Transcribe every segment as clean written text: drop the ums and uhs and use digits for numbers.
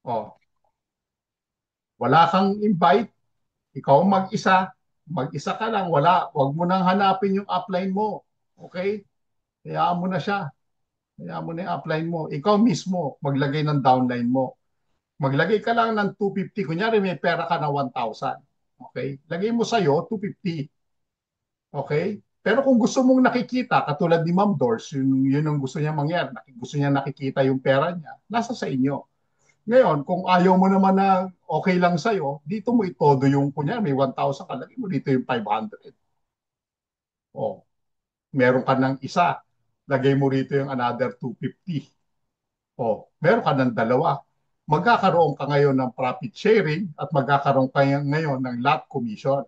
Oh, wala kang invite, ikaw mag-isa, mag-isa ka lang, wag mo nang hanapin yung upline mo. Okay? Hayaan mo na siya. Hayaan mo na yung upline mo. Ikaw mismo, maglagay ng downline mo. Maglagay ka lang ng 250. Kunyari may pera ka na 1,000. Okay? Lagay mo sa'yo, 250. Okay? Pero kung gusto mong nakikita, katulad ni Ma'am Doors, yun ang gusto niya mangyari. Gusto niya nakikita yung pera niya. Nasa sa inyo. Ngayon, kung ayaw mo naman na okay lang sa'yo, dito mo itodo yung, kunya may 1,000 ka, lagay mo dito yung 500. O, meron ka ng isa, lagay mo rito yung another 250. O, meron ka ng dalawa. Magkakaroon ka ngayon ng profit sharing at magkakaroon ka ngayon ng lot commission.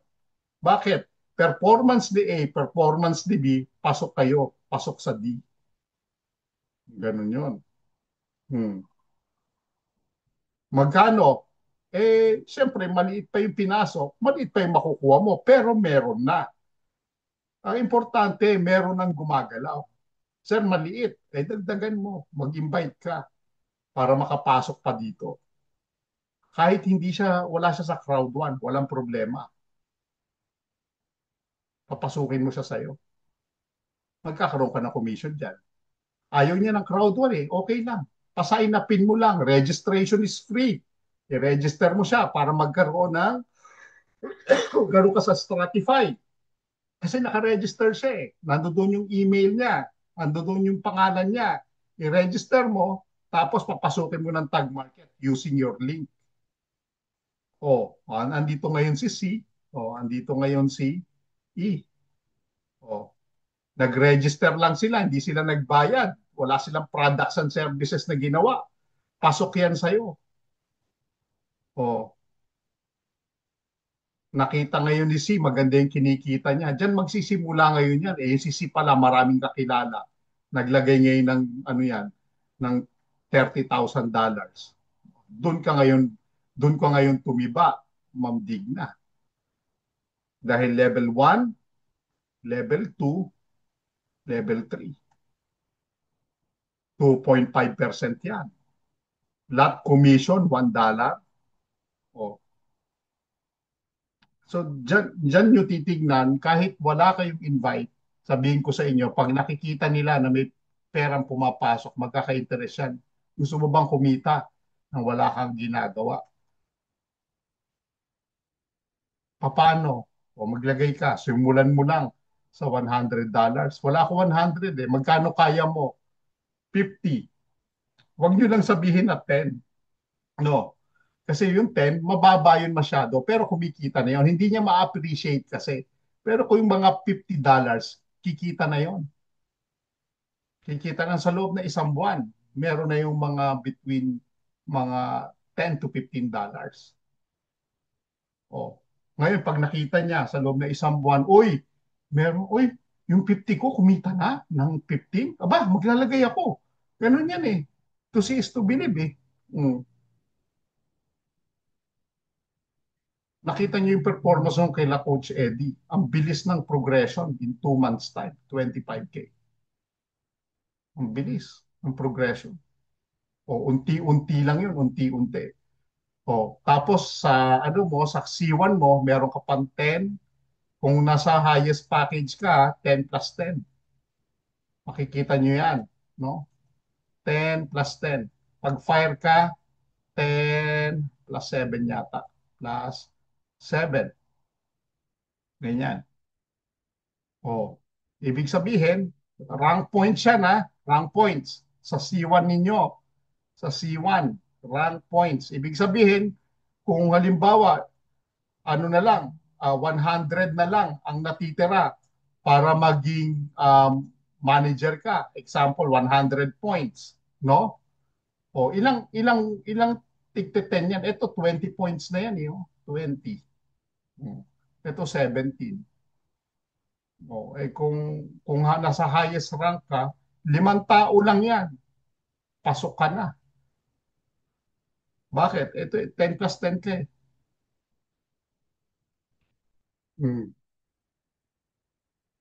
Bakit? Performance ni A, performance ni B, pasok kayo, pasok sa D. Ganun yun. Hmm. Magkano? Siyempre, maliit pa yung pinasok, maliit pa yung makukuha mo, pero meron na. Ang importante, meron nang gumagalaw. Sir, maliit. Dagdagan mo. Mag-invite ka para makapasok pa dito. Kahit wala siya sa crowd one, walang problema. Papasukin mo siya sa'yo. Magkakaroon ka ng commission dyan. Ayaw niya ng crowd one eh. Okay lang. Pasign na pin mo lang. Registration is free. I-register mo siya para magkaroon ng gano'n ka sa Stratify. Kasi nakaregister siya eh. Nandoon yung email niya. Nandoon yung pangalan niya. I-register mo, tapos papasukin mo ng tag market using your link. Andito ngayon si C. Andito ngayon si E. Oh, nag-register lang sila, hindi sila nagbayad. Wala silang products and services na ginawa. Pasok yan sa'yo. Oh, nakita ngayon ni C, maganda yung kinikita niya. Diyan magsisimula ngayon yan. Yung si C pala, maraming kakilala. Naglagay ngayon ng, ano yan, ng $30,000. Doon ka ngayon, doon ka ngayon tumiba, Ma'am Digna. Dahil level 1, level 2, level 3. 2.5% yan. Lot commission, $1. O, so, dyan nyo titignan, kahit wala kayong invite, sabihin ko sa inyo, pag nakikita nila na may perang pumapasok, magkaka-interest yan. Gusto mo bang kumita nang wala kang ginagawa? Paano? O maglagay ka, simulan mo lang sa $100. Wala ako 100 eh. Magkano kaya mo? 50. Huwag nyo lang sabihin na 10. No. Kasi yung 10, mababa yun masyado. Pero kumikita na yun. Hindi niya ma-appreciate kasi. Pero kung yung mga $50, kikita na yun. Kikita na sa loob na isang buwan. Meron na yung mga between mga $10 to $15. Oh. Ngayon, pag nakita niya sa loob na isang buwan, uy, yung 50 ko kumita na ng 15. Aba, maglalagay ako. Ganun yan eh. To see is to believe eh. Mm. Nakita niyo yung performance ng kay Coach Eddie. Ang bilis ng progression in 2 months time, 25K. Ang bilis ng progression. Unti-unti lang yun, unti-unti. Tapos sa ano mo, sa C1 mo, meron ka pang 10. Kung nasa highest package ka, 10 plus 10. Makikita niyo yan, no? 10 plus 10. Pag fire ka, 10 plus 7 yata. Plus 7. Ganyan. Oh, ibig sabihin, rank points siya na, rank points sa C1 ninyo, sa C1, rank points. Ibig sabihin, kung halimbawa, ano na lang, 100 na lang ang natitira para maging manager ka. Example, 100 points, no? O ilang tigte 10 yan. Ito 20 points na yan, 20. Hmm. Ito 17. Kung nasa highest rank ka, 5 tao lang yan. Pasok ka na. Bakit? Ito, 10 plus 10 ka eh. Hmm.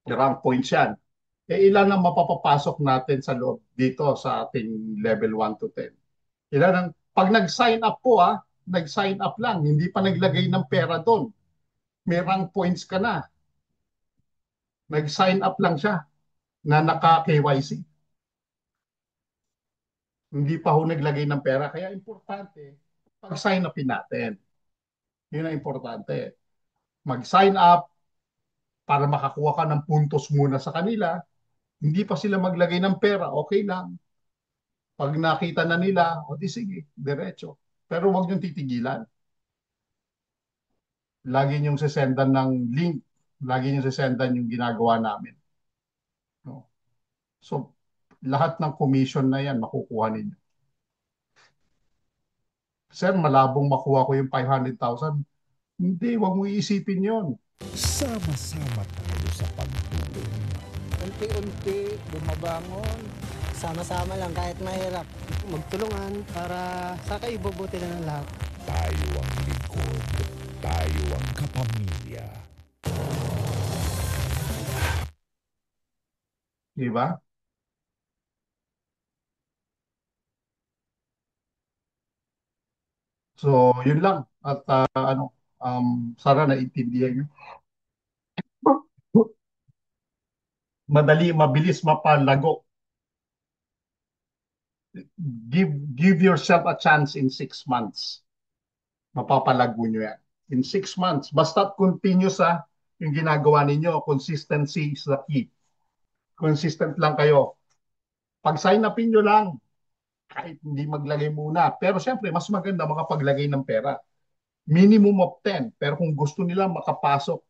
Rank points yan. Ilan ang mapapapasok natin sa loob dito sa ating level 1 to 10? Ilan ang Pag nag-sign up po nag-sign up lang, hindi pa naglagay ng pera doon. May rank points ka na. Nag-sign up lang siya na naka-KYC. Hindi pa ho naglagay ng pera. Kaya importante, pag-sign upin natin. Yun ang importante. Mag-sign up para makakuha ka ng puntos muna sa kanila. Hindi pa sila maglagay ng pera, okay lang. Pag nakita na nila, o di sige, diretso. Pero huwag niyong titigilan. Lagi niyong sesendan ng link. Lagi niyong sesendan yung ginagawa namin. No? So, lahat ng commission na yan, makukuha ninyo. Sir, malabong makuha ko yung 500,000. Hindi, wag mo iisipin yon. Sama-sama tayo sa pagtulong. Unti-unti, bumabangon. Sama-sama lang kahit mahirap. Magtulungan para sa kaibubuti na ng lahat. Tayo ang lingkod. Tayo ang kapamilya. Di ba? So, yun lang. At sana naintindihan nyo. Madali, mabilis mapalago. Give yourself a chance in 6 months. Mapapalago nyo yan. In 6 months. Basta continuous yung ginagawa ninyo. Consistency is the key. Consistent lang kayo. Pag sign upin nyo lang, kahit hindi maglagay muna. Pero siyempre, mas maganda makapaglagay ng pera. Minimum of 10. Pero kung gusto nila makapasok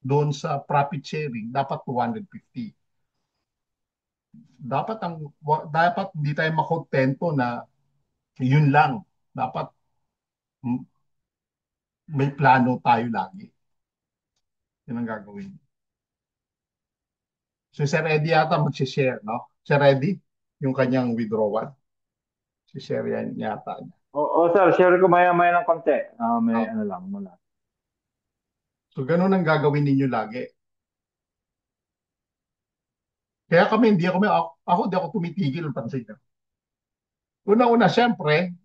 doon sa profit sharing, dapat 250. Dapat hindi tayo makontento na yun lang. Dapat mm, may plano tayo lagi. Yun ang gagawin. So Sir Eddie yata mag-share, no? Sir Eddie, yung kanyang withdrawal. Si share yan yata niya. Sir, share ko maya-maya ng konti. May Ah, ano lang muna. so ganun ang gagawin ninyo lagi. Kaya kami, ako hindi ako tumitigil, pansin nyo. Una-una, syempre,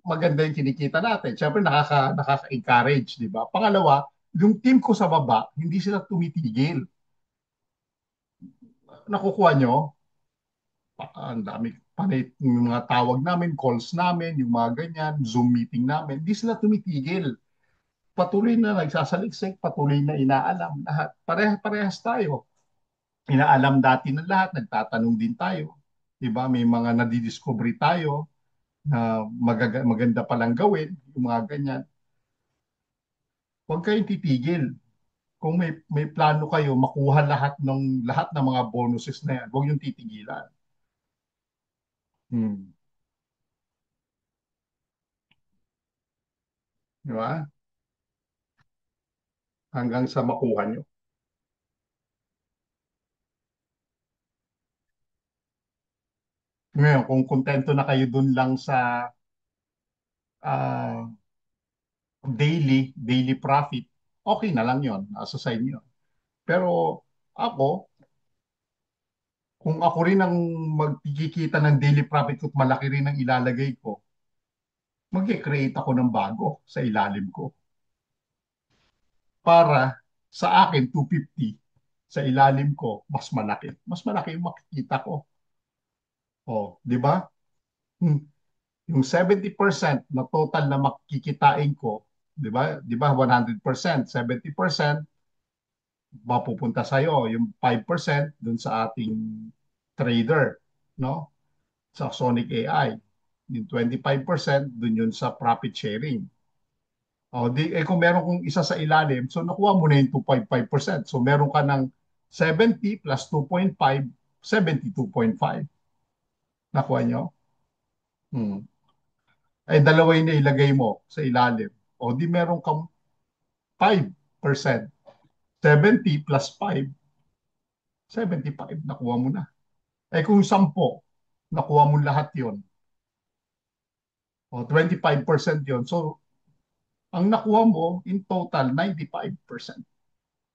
maganda yung kinikita natin. Syempre, nakaka-encourage, di ba? Pangalawa, yung team ko sa baba, hindi sila tumitigil. Nakukuha nyo, ang dami, panay, yung mga tawag namin, calls namin, yung mga ganyan, Zoom meeting namin, hindi sila tumitigil. Patuloy na nagsasaliksik, patuloy na inaalam lahat. Parehas tayo. Inaalam dati ng lahat, nagtatanong din tayo. Diba? May mga nadidiscovery tayo na maganda palang gawin, yung mga ganyan. Huwag kayong titigil. Kung may plano kayo, makuha lahat ng mga bonuses na yan, huwag yung titigilan. Hmm. Di ba? Hanggang sa makuha nyo. Ngayon, kung kontento na kayo dun lang sa ah, daily profit, okay na lang yon, nasa sa inyo. Pero ako, kung ako rin ang magkikita ng daily profit ko at malaki rin ang ilalagay ko, mag-create ako ng bago sa ilalim ko. Para sa akin, 250, sa ilalim ko, mas malaki. Mas malaki yung makikita ko. O, di ba? Hmm. Yung 70% na total na makikitain ko, di ba? Di ba 100%, 70% mapupunta sa iyo, yung 5% dun sa ating trader, no? Sa Sonic AI. Yung 25% dun yun sa profit sharing. O, kung meron kong isa sa ilalim, so nakuha mo na yung 2.5%. So meron ka ng 70 plus 2.5, 72.5. Nakuha nyo? Hmm. Ay, dalawa yung nailagay mo sa ilalim. O di meron kang 5%. 70 plus 5, 75. Nakuha mo na. Eh kung 10, nakuha mo lahat yon. O 25% yon. So, ang nakuha mo in total, 95%.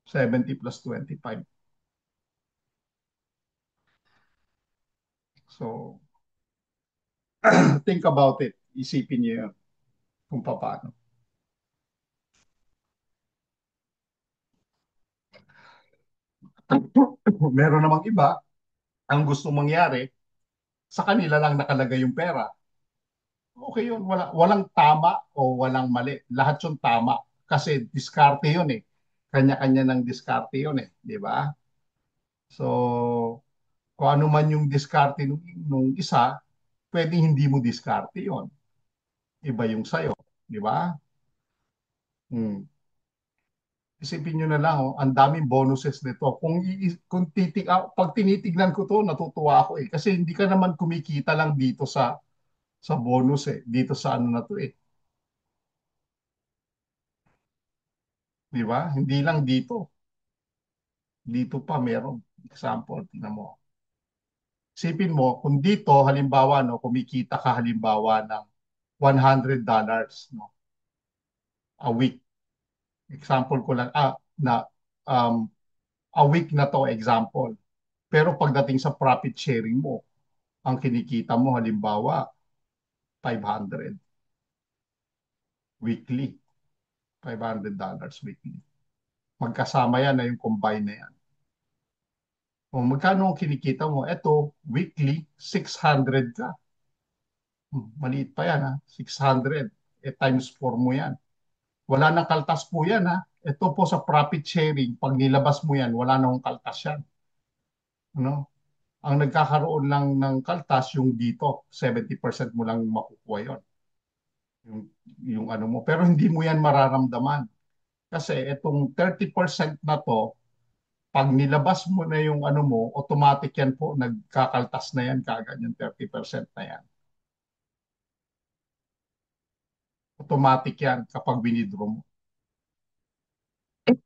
70 plus 25. So, think about it. Isipin niyo yun kung paano. Meron namang iba, ang gusto mangyari, sa kanila lang nakalagay yung pera. Okay yun, walang tama o walang mali. Lahat yung tama. Kasi diskarte yun eh. Kanya-kanya ng diskarte yun eh. Di ba? So, kung ano man yung diskarte nung isa, pwedeng hindi mo diskarte yun. Iba yung sayo. Di ba? Hmm. Isipin nyo na lang, oh, ang daming bonuses nito. Pag tinitignan ko to, natutuwa ako eh. Kasi hindi ka naman kumikita lang dito sa bonus eh. Dito sa ano na to eh. Di ba? Hindi lang dito. Dito pa meron. Example, tingnan mo. Isipin mo, kung dito, halimbawa, no, kumikita ka halimbawa ng $100 no, a week. Example ko lang, um, a week na to, example. Pero pagdating sa profit sharing mo, ang kinikita mo halimbawa 500 weekly, $500 weekly. Magkasama yan na yung combine na yan. O magkano ang kinikita mo? Ito, weekly, 600 ka. Maliit pa yan ha, 600. Times 4 mo yan. Wala nang kaltas po yan ha. Ito po sa profit sharing, pag nilabas mo yan, wala nang kaltas yan. Ano? Ang nagkakaroon lang ng kaltas yung dito, 70% mo lang makukuha yon. Yung, yung ano mo. Pero hindi mo yan mararamdaman. Kasi itong 30% na to, pag nilabas mo na yung ano mo, automatic yan po, nagkakaltas na yan kagad yung 30% na yan. Automatic yan kapag winidraw mo.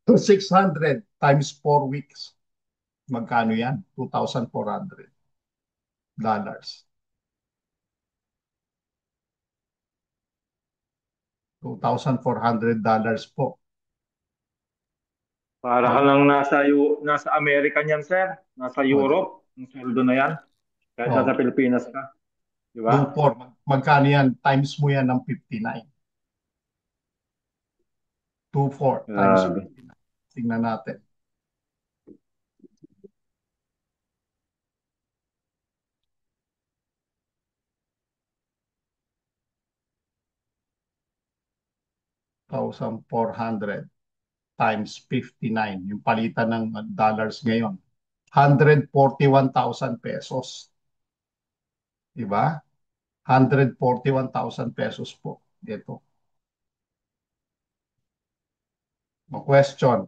So 600 times 4 weeks. Magkano yan? $2,400. $2,400 po. Para ka lang nasa Amerika niyan, sir. Nasa O, Europe. Ang sweldo na yan. Kahit o, nasa Pilipinas ka. Di ba? 2,400. Magkano yan? Times mo yan ng 59. 2,400 times Grabe. 59. Tingnan natin. $1,400 times 59. Yung palitan ng dollars ngayon. 141,000 pesos. Diba? 141,000 pesos po. Ito. Question.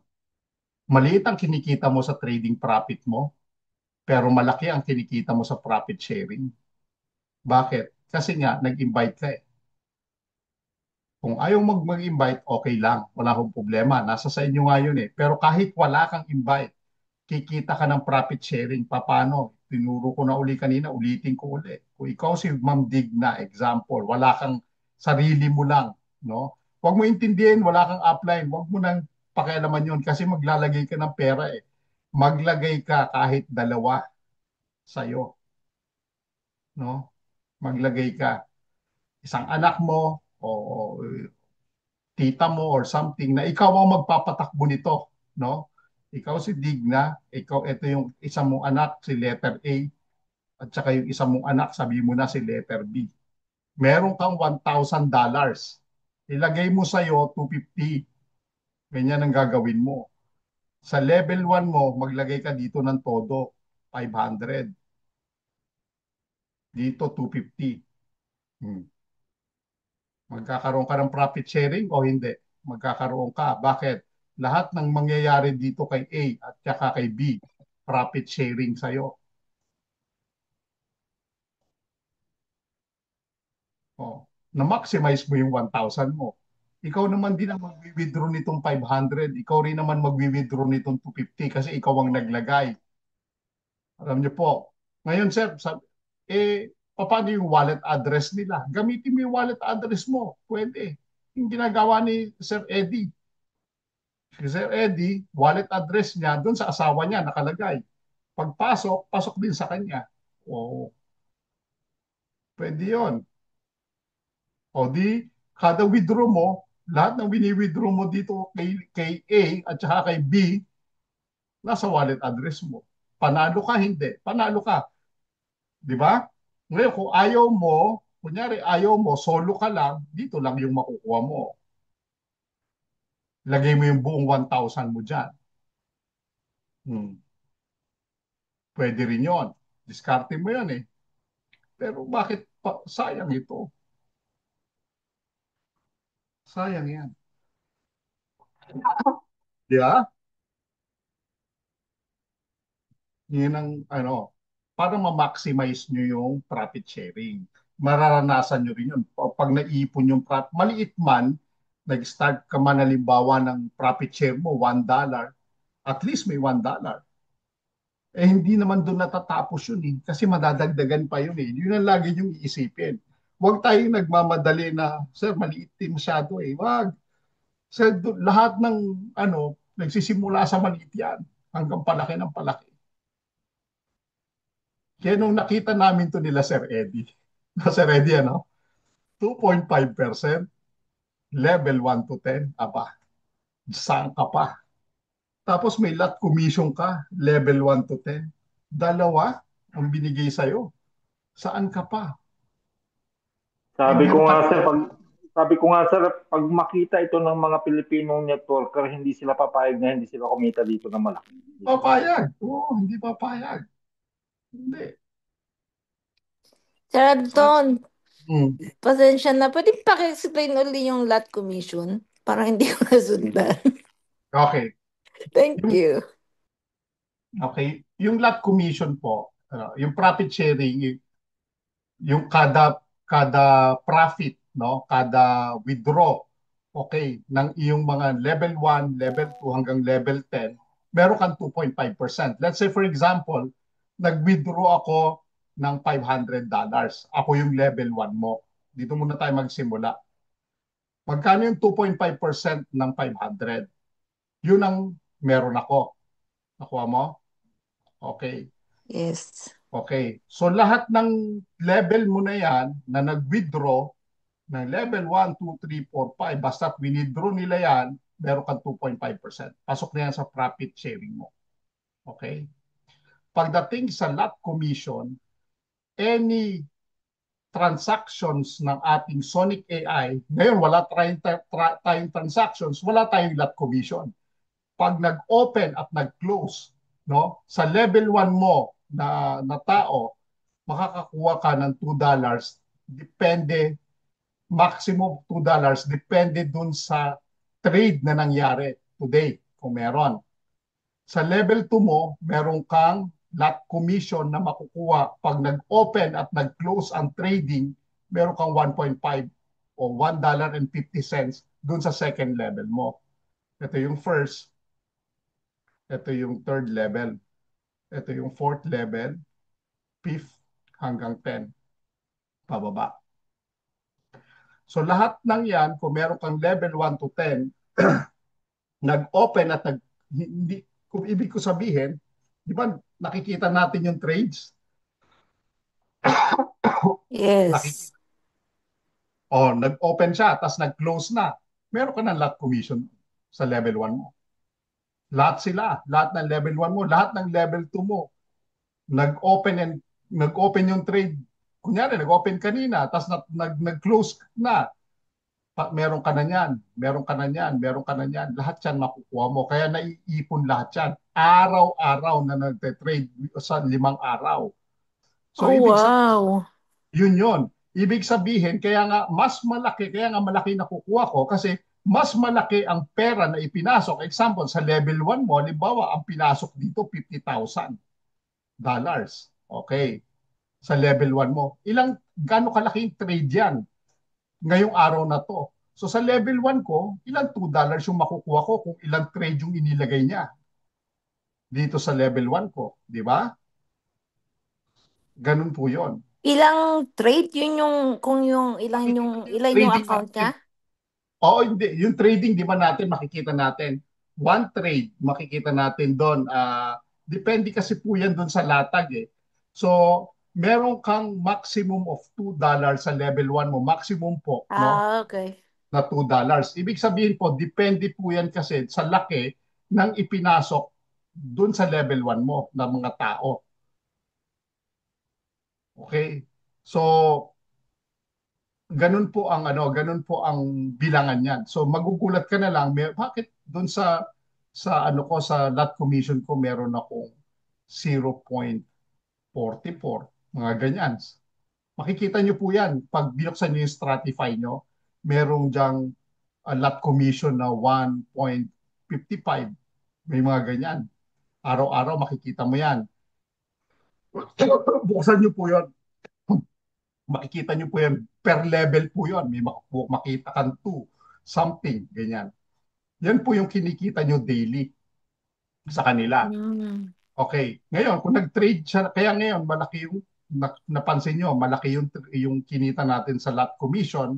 Maliit ang kinikita mo sa trading profit mo, pero malaki ang kinikita mo sa profit sharing. Bakit? Kasi nga, nag-invite ka eh. Kung ayaw mag-invite, okay lang. Wala akong problema. Nasa sa inyo nga yun eh. Pero kahit wala kang invite, kikita ka ng profit sharing. Paano? Tinuro ko na uli kanina, ulitin ko uli. Kung ikaw si Ma'am Digna, example, wala kang sarili mo lang, no? Huwag mo intindihin, wala kang upline. Huwag mo nang pakialaman yun kasi maglalagay ka ng pera eh. Maglagay ka kahit dalawa sa'yo, no? Maglagay ka. Isang anak mo o tita mo or something na ikaw ang magpapatakbo nito, no? Ikaw si Digna, ikaw ito yung isang mong anak si letter A at saka yung isang mong anak sabi mo na si letter B. Meron kang $1,000. Ilagay mo sa iyo 250. Ganyan ang gagawin mo. Sa level 1 mo, maglagay ka dito ng todo 500. Dito 250. Hmm. Magkakaroon ka ng profit sharing o hindi? Magkakaroon ka. Bakit? Lahat ng mangyayari dito kay A at saka kay B, profit sharing sa'yo. Oh, na-maximize mo yung 1,000 mo. Ikaw naman din ang mag-withdraw nitong 500. Ikaw rin naman mag-withdraw nitong 250 kasi ikaw ang naglagay. Alam niyo po. Ngayon, sir, paano yung wallet address nila? Gamitin mo yung wallet address mo. Pwede. Yung ginagawa ni Sir Eddie. Si Sir Eddie, wallet address niya, doon sa asawa niya nakalagay. Pagpasok, pasok din sa kanya. O, pwede yon. O di, kada withdraw mo, lahat ng wini-withdraw mo dito kay A at saka kay B, nasa wallet address mo. Panalo ka, hindi. Panalo ka. Di ba? Ngayon, kung ayaw mo, kunyari ayaw mo, solo ka lang, dito lang yung makukuha mo. Lagay mo yung buong 1,000 mo dyan. Hmm. Pwede rin yon. Diskarte mo yan eh. Pero bakit sayang ito? Sayang yan. Di ba? Yun ang para ma-maximize nyo yung profit sharing. Mararanasan nyo rin yun. Pag naipon yung profit, maliit man, nag-start ka man halimbawa ng profit share mo, $1, at least may $1. Eh hindi naman doon natatapos yun eh. Kasi madadagdagan pa yun eh. Yun ang lagi yung iisipin. Huwag tayong nagmamadali na, sir, maliit din masyado eh. Wag. Sir, lahat ng nagsisimula sa maliit yan hanggang palaki ng palaki. Kaya nung nakita namin to nila Sir Eddie, na Sir Eddie 2.5%, level 1 to 10, aba, saan ka pa? Tapos may lot commission ka, level 1 to 10. Dalawa ang binigay sa'yo. Saan ka pa? Eh, Sabi ko meron nga ka, sir, pag makita ito ng mga Pilipinong networker, hindi sila papayag na hindi sila kumita dito na malaki. Hindi sila papayag. papayag. Oo, hindi papayag. Hindi. Sir Sa, Anton, mm, pasensya na. Pwede paki-explain uli yung lot commission? Parang hindi ko nasundan. okay. Thank Yung, you. okay. Yung lot commission po, yung profit sharing, yung kada profit, no, kada withdraw, okay, ng iyong mga level 1, level 2 hanggang level 10, meron kang 2.5%. Let's say for example, nag-withdraw ako ng $500. Ako yung level 1 mo. Dito muna tayo magsimula. Magkano yung 2.5% ng 500? Yun ang meron ako. Nakuha mo? Okay. Yes. Okay. So lahat ng level mo na yan na nag-withdraw ng level 1, 2, 3, 4, 5, basta't withdraw nila yan, meron kang 2.5%. Pasok na yan sa profit sharing mo. Okay? Pagdating sa lot commission, any transactions ng ating Sonic AI, ngayon wala tayong transactions, wala tayong lot commission. Pag nag-open at nag-close, no, sa level 1 mo na tao, makakakuha ka ng $2, depende, maximum $2, depende dun sa trade na nangyari today, kung meron. Sa level 2 mo, meron kang lot commission na makukuha pag nag-open at nag-close ang trading, meron kang 1.5 o $1.50 dun sa second level mo. Ito yung first, ito yung third level, ito yung fourth level, fifth hanggang 10, pababa. So lahat ng yan, kung meron kang level 1 to 10, nag-open at hindi, kung ibig ko sabihin, di ba nakikita natin yung trades? Yes. Nakikita. O, nag-open siya, tapos nag-close na. Meron ka ng lot commission sa level 1 mo. Lahat sila, lahat ng level 1 mo, lahat ng level 2 mo. Nag-open yung trade. Kunyari, nag-open kanina, tapos nag-close na. Meron ka na niyan, meron ka na niyan, meron ka na niyan. Lahat yan makukuha mo. Kaya naiipon lahat yan. Araw-araw na nagte-trade sa 5 araw. So, Oh, ibig sabihin, wow. yun. Ibig sabihin, kaya nga malaki nakukuha ko kasi mas malaki ang pera na ipinasok. Example, sa level 1 mo, halimbawa, ang pinasok dito, $50,000. Okay. Sa level 1 mo. Gaano kalaking trade yan ngayong araw na to? So sa level 1 ko, ilang $2 yung makukuha ko kung ilang trade yung inilagay niya dito sa level 1 ko. Di ba? Ganun po yon. Ilang trade yun yung kung Makikita niyo yung ilan yung trading account natin. niya? Oo, hindi. Yung trading, di ba natin, makikita natin. One trade, makikita natin doon. Depende kasi po yan doon sa latag eh. So, meron kang maximum of $2 sa level 1 mo. Maximum po, no? Okay. Na $2. Ibig sabihin po, depende po yan kasi sa laki ng ipinasok dun sa level 1 mo ng mga tao. Okay? So, ganun po ang bilangan niyan. So magugulat ka na lang, bakit doon sa ano ko sa lot commission ko meron akong 0.44, mga ganyan. Makikita niyo po yan pag binuksan niyo yung Stratify niyo, merong diyang lot commission na 1.55. May mga ganyan. Araw-araw makikita mo yan. Buksan niyo po yon, makikita niyo po yan, per level po yon. May makita kang 2, something, ganyan. Yan po yung kinikita nyo daily sa kanila. Mm. Okay. Ngayon, kung nag-trade siya, kaya ngayon, malaki yung, napansin nyo, malaki yung kinita natin sa lot commission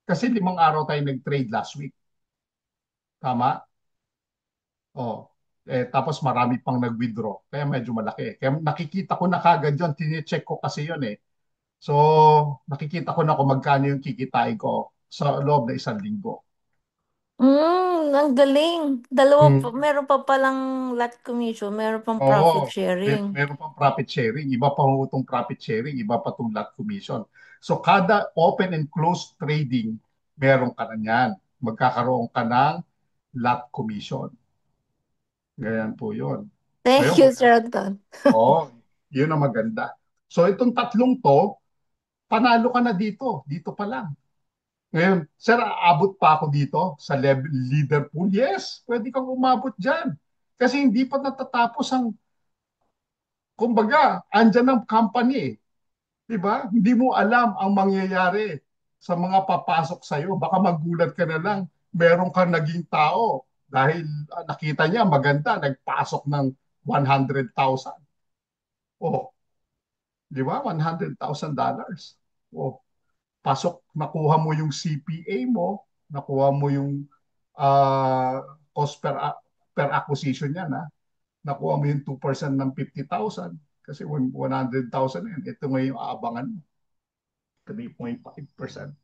kasi 5 araw tayo nag-trade last week. Tama? Oh. Tapos marami pang nag-withdraw. Kaya medyo malaki. Kaya nakikita ko na kagad yun. Tine-check ko kasi yun eh. So, nakikita ko na kung magkano yung kikitain ko sa loob na 1 linggo. Ang galing. Hmm. Meron pa palang lot commission, meron pang profit Oo, sharing. meron pang profit sharing. Iba pa ho itong profit sharing, iba pa itong lot commission. So kada open and close trading, meron ka na yan. Magkakaroon ka ng lot commission. Ganyan po yun. Thank Ngayon, you, Sir Anton. oh, yun ang maganda. So itong tatlong to, panalo ka na dito. Dito pa lang. Ngayon, sir, aabot pa ako dito sa level leader pool? Yes, pwede kang umabot dyan. Kasi hindi pa natatapos ang, kumbaga, andyan ang company eh. 'Di ba? Hindi mo alam ang mangyayari sa mga papasok sa iyo. Baka magulat ka na lang, meron kang naging tao dahil nakita niya maganda, nagpasok ng 100,000. Oh, 'di ba? $100,000. Oh, pasok, nakuha mo yung CPA mo, nakuha mo yung ah, cost per acquisition niya na, nakuha mo yung 2% ng 50,000 kasi 100,000 yan. Ito ngayon yung aabangan mo. 3.5%.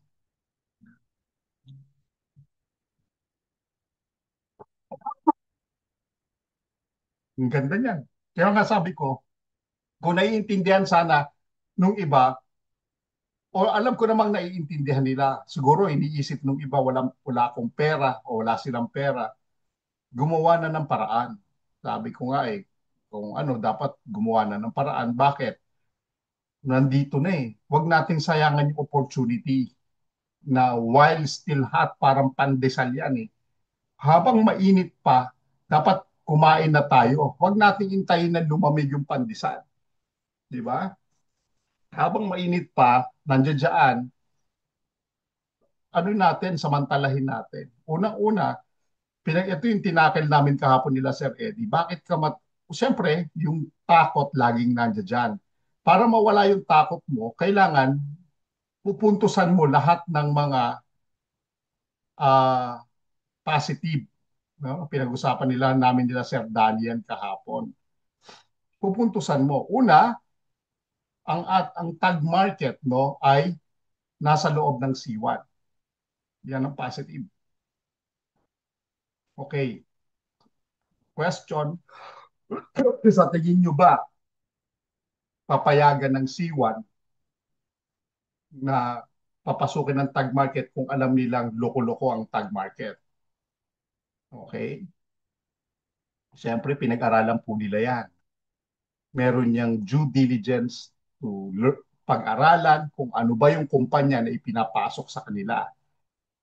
Ang ganda niyan. Kaya nga sabi ko, kung naiintindihan sana nung iba, o alam ko namang naiintindihan nila, siguro iniisip nung iba wala akong pera o wala silang pera, gumawa na ng paraan. Sabi ko nga eh, kung ano, dapat gumawa na ng paraan. Bakit? Nandito na eh. Huwag nating sayangan yung opportunity na while still hot, parang pandesal yan eh. Habang mainit pa, dapat kumain na tayo. Huwag nating intayin na lumamig yung pandesal. Di ba? Habang mainit pa, nandiyan dyan, ano natin, samantalahin natin. Unang-una, ito yung tinakil namin kahapon nila Sir Eddie. Bakit ka Siyempre, yung takot laging nandiyan dyan. Para mawala yung takot mo, kailangan pupuntusan mo lahat ng mga ah, positive. No? Pinag-usapan namin nila Sir Daniel kahapon. Pupuntusan mo. Una, ang tag market no ay nasa loob ng C1. Yan ang positive. Okay. Question, sa tingin nyo ba papayagan ng C1 na papasukin ng tag market kung alam nilang loko-loko ang tag market? Okay? Siyempre, pinag-aralan po nila yan. Meron niyang due diligence to pag-aralan kung ano ba yung kumpanya na ipinapasok sa kanila.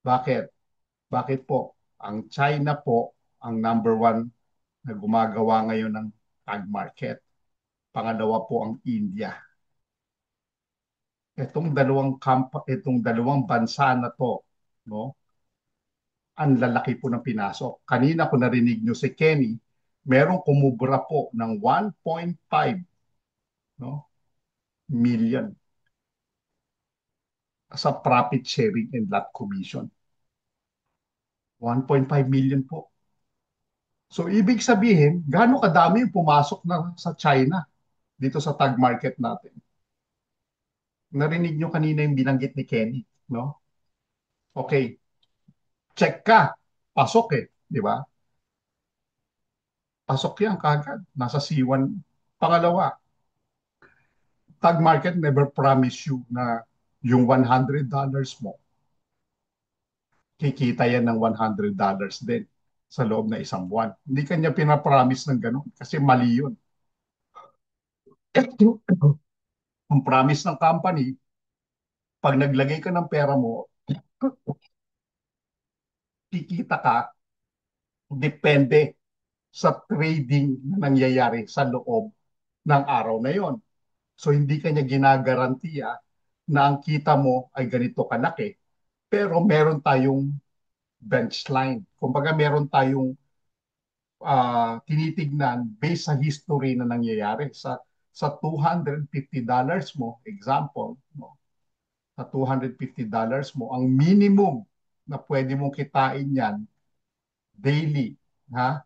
Bakit? Bakit po? Ang China po ang number 1 na gumagawa ngayon ng tag market. Pangalawa po ang India. Itong dalawang bansa na to, no? Ang lalaki po ng pinasok. Kanina ko narinig nyo si Kenny, merong kumubra po ng 1.5, no, million sa profit sharing and lot commission. 1.5 million po. So ibig sabihin, gaano kadami yung pumasok na sa China dito sa tag market natin? Narinig nyo kanina yung binanggit ni Kenny, no? Okay, check ka. Pasok eh, di ba? Pasok yan kagad. Nasa C1. Pangalawa, tag market never promise you na yung $100 mo, kikita yan ng $100 din sa loob na isang buwan. Hindi kanya pinapromise ng ganun kasi mali yun. Ang promise ng company, pag naglagay ka ng pera mo, kikita ka, depende sa trading na nangyayari sa loob ng araw na yon. So hindi kanya ginagarantiya na ang kita mo ay ganito kalaki. Pero meron tayong bench line. Kumbaga meron tayong tinitignan based sa history na nangyayari. Sa $250 mo, example, no? Sa $250 mo, ang minimum na pwede mong kitain yan daily, ha?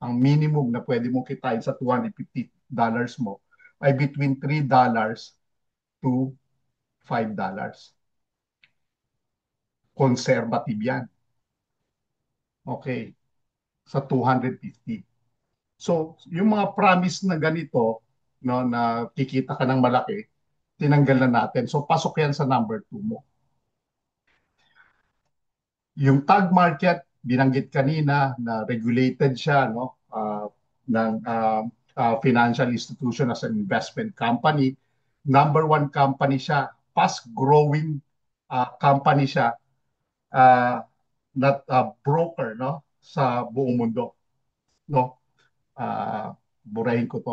Ang minimum na pwede mong kitain sa $250 mo ay between $3 to $5. Conservative yan. Okay. Sa 250. So, yung mga promise na ganito, no, na kikita ka ng malaki, tinanggal na natin. So, pasok yan sa number 2 mo. Yung tag market, binanggit kanina na regulated siya, no, ng financial institution as an investment company. Number 1 company siya, fast-growing company siya, not broker, no, sa buong mundo, no. Burahin ko to.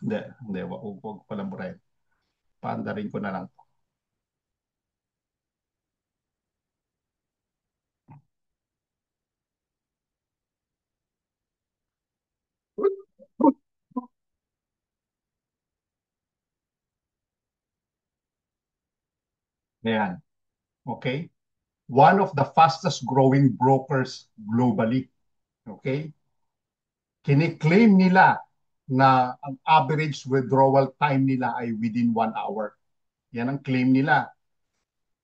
Hindi, wag palang burahin. Paandarin ko na lang. Ayan. Okay? One of the fastest growing brokers globally. Okay? Kiniklaim nila na ang average withdrawal time nila ay within 1 hour. Yan ang claim nila.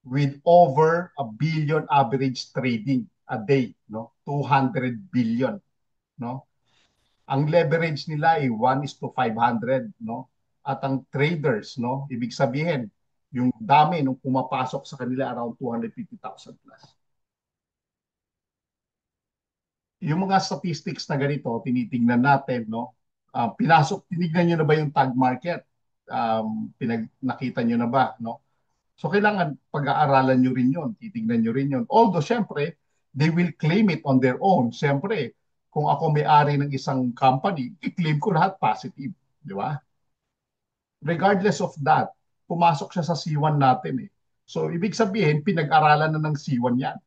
With over a billion average trading a day, no? 200 billion, no? Ang leverage nila ay 1:500, no? At ang traders, no? Ibig sabihin, yung dami nung pumapasok sa kanila around 250,000 plus. Yung mga statistics na ganito, tinitingnan natin, no? Tinignan nyo na ba yung tag market? Nakita nyo na ba, no? So kailangan pag-aaralan nyo rin yun, titignan nyo rin yun. Although, syempre, they will claim it on their own. Syempre, kung ako may-ari ng isang company, i-claim ko lahat positive. Di ba? Regardless of that, pumasok siya sa C1 natin eh. So, ibig sabihin, pinag-aralan na ng C1 yan.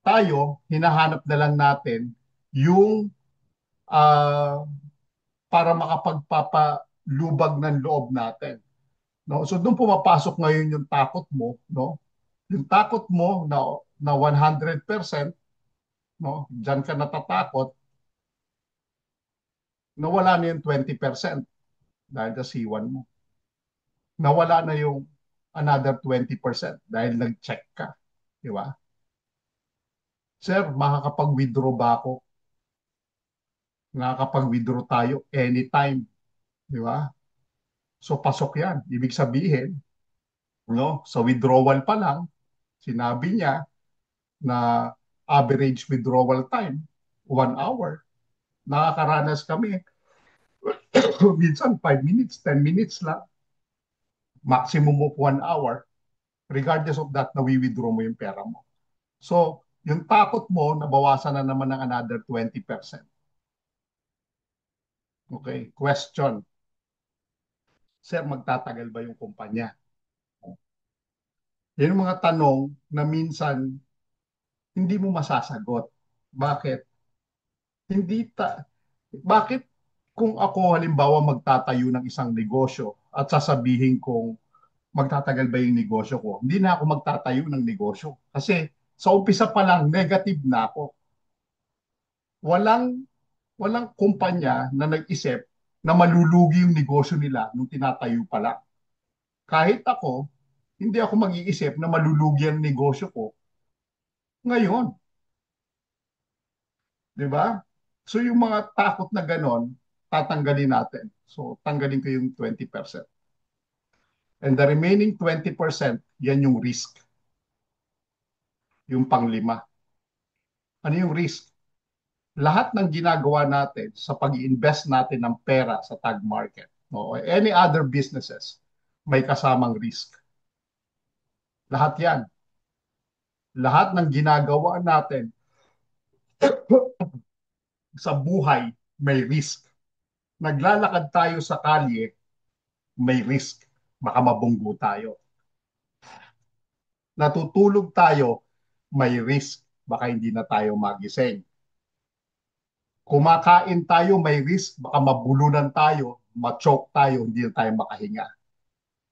Tayo, hinahanap na lang natin yung para makapagpapalubag ng loob natin. No? So, doon pumapasok ngayon yung takot mo, no? Yung takot mo na 100%, no? Diyan ka natatakot, nawala na yung 20% dahil sa C1 mo. Nawala na yung another 20% dahil nag-check ka. Di ba? Sir, makakapag-withdraw ba ako? Nakakapag-withdraw tayo anytime. Di ba? So, pasok yan. Ibig sabihin, no? Sa withdrawal pa lang, sinabi niya na average withdrawal time, 1 hour. Nakakaranas kami. Minsan, 5 minutes, 10 minutes lang. Maximum of 1 hour. Regardless of that, nawi-withdraw mo yung pera mo. So, yung takot mo, nabawasan na naman ng another 20%. Okay, question. Sir, magtatagal ba yung kumpanya? Yan yung mga tanong na minsan hindi mo masasagot. Bakit? Hindi bakit kung ako halimbawa magtatayo ng isang negosyo at sasabihin kong magtatagal ba yung negosyo ko? Hindi na ako magtatayo ng negosyo. Kasi sa umpisa pa lang, negative na ako. Walang kumpanya na nag-isip na malulugi yung negosyo nila nung tinatayo pa lang. Kahit ako, hindi ako mag-iisip na malulugi ang negosyo ko ngayon. Di ba? So yung mga takot na ganon, tatanggalin natin. So tanggalin ko yung 20%. And the remaining 20%, yan yung risk. Yung panglima. Ano yung risk? Lahat ng ginagawa natin sa pag-invest natin ng pera sa tag market, no, or any other businesses, may kasamang risk. Lahat yan. Lahat ng ginagawa natin sa buhay, may risk. Naglalakad tayo sa kalye, may risk. Baka mabunggo tayo. Natutulog tayo, may risk. Baka hindi na tayo magising. Kumakain tayo, may risk. Baka mabulunan tayo, ma-choke tayo, hindi na tayo makahinga.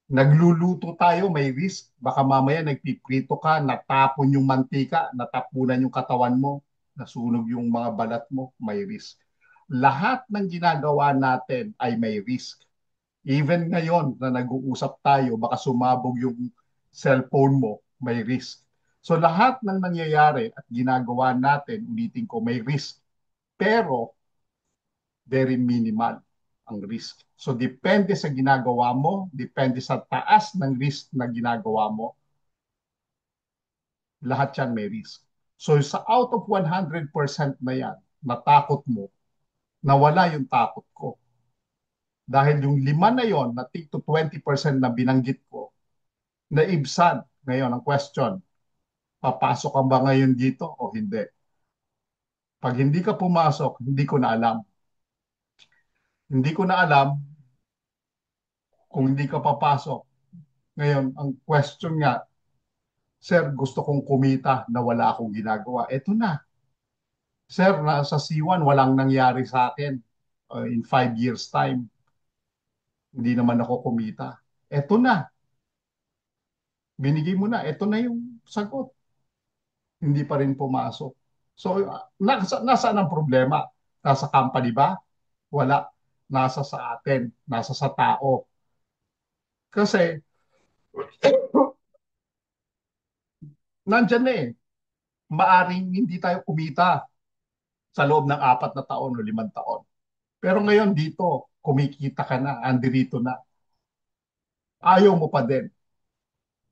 Nagluluto tayo, may risk. Baka mamaya nagpiprito ka, natapon yung mantika, natapunan yung katawan mo, nasunog yung mga balat mo, may risk. Lahat ng ginagawa natin ay may risk. Even ngayon na nag-uusap tayo, baka sumabog yung cellphone mo, may risk. So lahat ng nangyayari at ginagawa natin, ulitin ko, may risk. Pero very minimal ang risk. So depende sa ginagawa mo, depende sa taas ng risk na ginagawa mo, lahat yan may risk. So sa out of 100% na yan, natakot mo, nawala yung takot ko. Dahil yung 5 na yon, na tig to 20% na binanggit ko, naibsan. Ngayon, ang question, papasok ka ba ngayon dito o hindi? Pag hindi ka pumasok, hindi ko na alam. Hindi ko na alam kung hindi ka papasok. Ngayon, ang question nga, Sir, gusto kong kumita na wala akong ginagawa. Eto na. Sir, nasa C1, walang nangyari sa akin. In 5 years time, hindi naman ako kumita. Eto na. Binigay mo na. Eto na yung sagot. Hindi pa rin pumasok. So, nasaan ang problema? Nasa company ba? Wala. Nasa sa atin. Nasa sa tao. Kasi, nandyan na eh. Maaring hindi tayo kumita sa loob ng 4 na taon o 5 taon. Pero ngayon dito, kumikita ka na, andirito na. Ayaw mo pa din.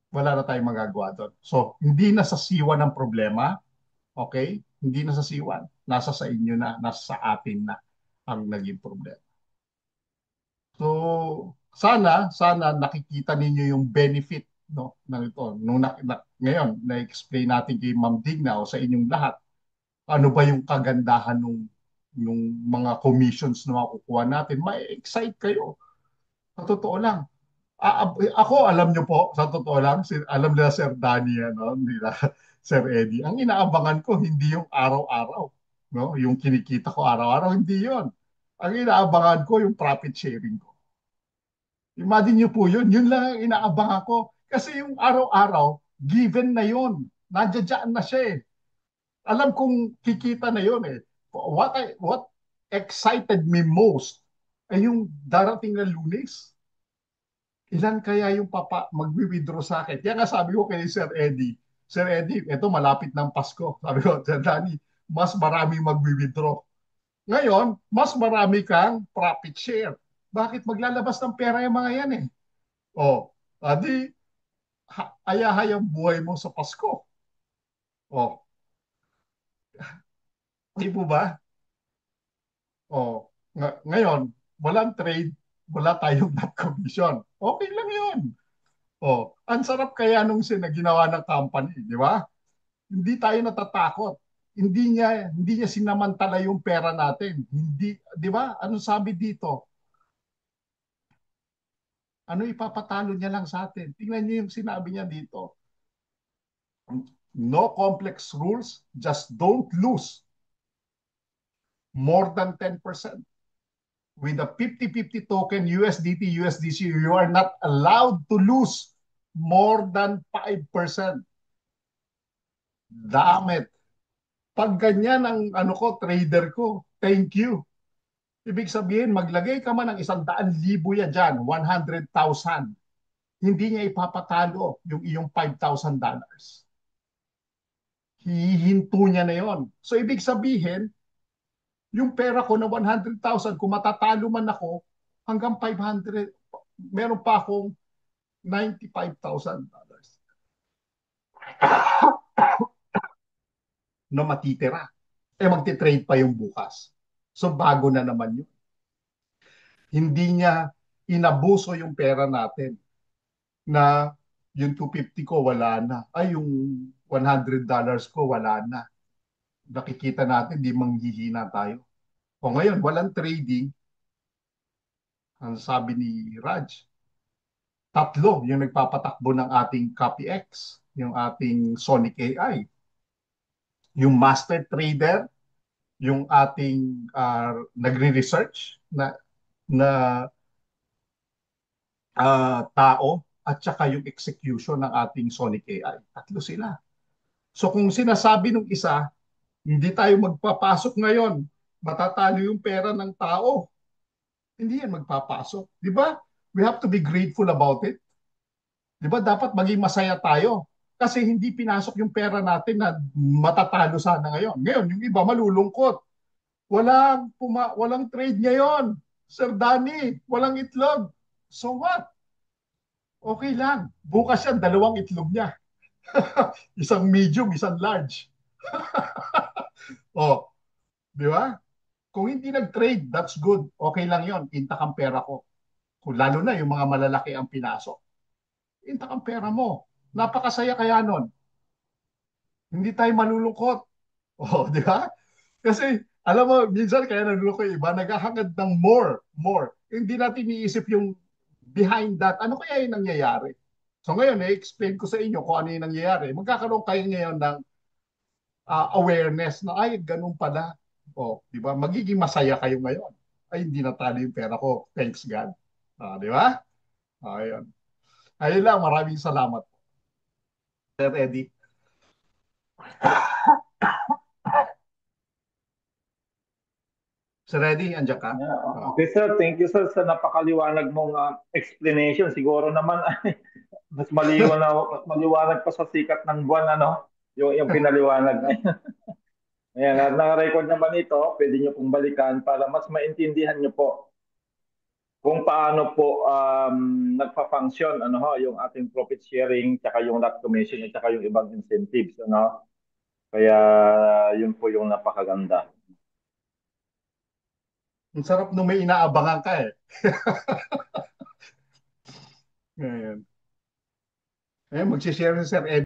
Wala na tayong magagawa doon. So, hindi na sa siwa ng problema, okay? Hindi na sa siwan. Nasa sa inyo na, nasa sa atin na ang naging problema. So, sana nakikita ninyo yung benefit, no, ng ito. Ngayon, na-explain natin kay Ma'am Digna o sa inyong lahat, ano ba yung kagandahan ng mga commissions na makukuha natin. May excite kayo. Sa totoo lang. Ako, alam nyo po, sa totoo lang, alam nila Sir Danny, ano, nila Sir Eddie, ang inaabangan ko, hindi yung araw-araw. No? Yung kinikita ko araw-araw, hindi yon. Ang inaabangan ko, yung profit sharing ko. Imagine nyo po yun lang ang inaabangan ko. Kasi yung araw-araw, given na yun. Nandiyan na siya eh. Alam kong kikita na yun eh. What excited me most ay yung darating na Lunes. Ilan kaya yung magwi-withdraw sa akin? Kaya nga sabi ko kay Sir Eddie, eto malapit ng Pasko. Sabi ko, Sir Danny, mas marami magwi-withdraw. Ngayon, mas marami kang profit share. Bakit maglalabas ng pera yung mga yan eh? O, adi, ayahay ang buhay mo sa Pasko. O, di po ba? O, ngayon, walang trade, wala tayong net commission. Okay lang yun. O, ang sarap kaya nung ginawa ng company, di ba? Hindi tayo natatakot. Hindi niya sinamantala yung pera natin. Hindi, di ba? Ano sabi dito? Ano ipapatalo niya lang sa atin? Tingnan niyo yung sinabi niya dito. No complex rules, just don't lose more than 10%. With a 50-50 token USDT, USDC, you are not allowed to lose more than 5%. Damn it. Pag ganyan ang trader ko, thank you. Ibig sabihin, maglagay ka man ng 100,000 yan dyan, 100,000, hindi niya ipapatalo yung iyong $5,000. Hihinto niya na yon. So ibig sabihin, yung pera ko na 100,000, kung matatalo man ako, hanggang 500, meron pa akong $95,000 na matitira. Magti-trade pa yung bukas. So bago na naman yun. Hindi niya inabuso yung pera natin na yung 250 ko wala na. Ay, yung $100 ko wala na. Nakikita natin, di manghihina tayo. O ngayon, walang trading. Ang sabi ni Raj, tatlo yung nagpapatakbo ng ating CopyX, yung ating Sonic AI. Yung master trader, yung ating nagre-research na tao, at saka yung execution ng ating Sonic AI. Tatlo sila. So kung sinasabi ng isa, hindi tayo magpapasok ngayon, matatalo yung pera ng tao, hindi yan magpapasok. Di ba? We have to be grateful about it. Di ba? Dapat maging masaya tayo. Kasi hindi pinasok yung pera natin na matatalo sana ngayon. Ngayon, yung iba malulungkot. Walang trade ngayon. Sir Danny, walang itlog. So what? Okay lang. Bukas yan, dalawang itlog niya. Isang medium, isang large. Oh, di ba? Kung hindi nag-trade, that's good. Okay lang yon. Intak ang pera ko. Kung lalo na yung mga malalaki ang pinasok. Intak ang pera mo. Napakasaya kaya nun. Hindi tayo malulungkot. Oh, di ba? Kasi, alam mo, minsan kaya nalulungkot yung iba, naghahangad ng more. Hindi natin iisip yung behind that. Ano kaya yung nangyayari? So ngayon, i-explain ko sa inyo kung ano yung nangyayari. Magkakaroon kayo ngayon ng awareness na, ay, ganun pala. O, di ba? Magiging masaya kayo ngayon. Ay, hindi natalo yung pera ko. Thanks God. Di ba? Ayun. Ayun lang. Maraming salamat. Sir Eddie. Sir Eddie, andyan ka? Yeah. Okay, sir. Thank you, sir, sa napakaliwanag mong explanation. Siguro naman mas maliwanag pa sa sikat ng buwan, ano? Yung pinaliwanag na yun. Ayan, na-record naman ito. Pwede nyo pong balikan para mas maintindihan nyo po kung paano po nagpa-function ano ho, yung ating profit sharing, tsaka yung lot commission, at tsaka yung ibang incentives. Ano? Kaya yun po yung napakaganda. Ang sarap nung may inaabangan ka eh. Ayan. Ayan, magsishare si Sir Eddie.